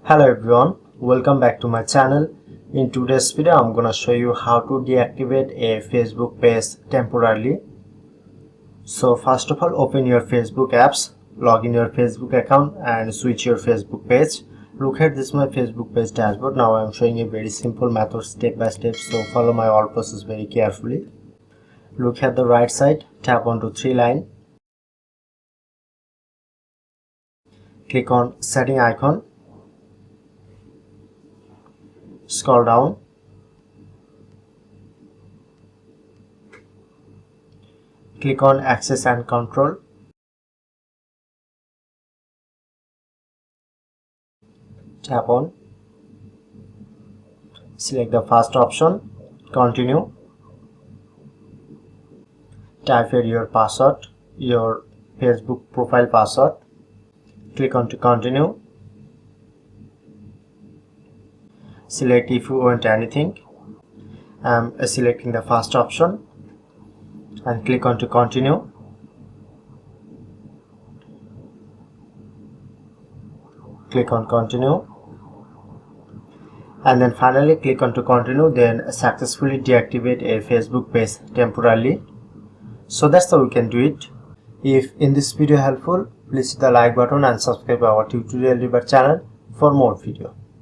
Hello everyone, welcome back to my channel. In today's video I'm gonna show you how to deactivate a Facebook page temporarily. So first of all, open your Facebook apps, log in your Facebook account and switch your Facebook page. Look at this, my Facebook page dashboard. Now I'm showing a very simple method step by step, so follow my all process very carefully. Look at the right side, tap onto three line, click on setting icon, scroll down, click on access and control, tap on, select the first option, continue, type here your password, your Facebook profile password, click on to continue, select if you want anything. I'm selecting the first option and click on to continue, click on continue, and then finally click on to continue, then successfully deactivate a Facebook page temporarily. So that's how we can do it. If in this video helpful, please hit the like button and subscribe our tutorial debug channel for more video.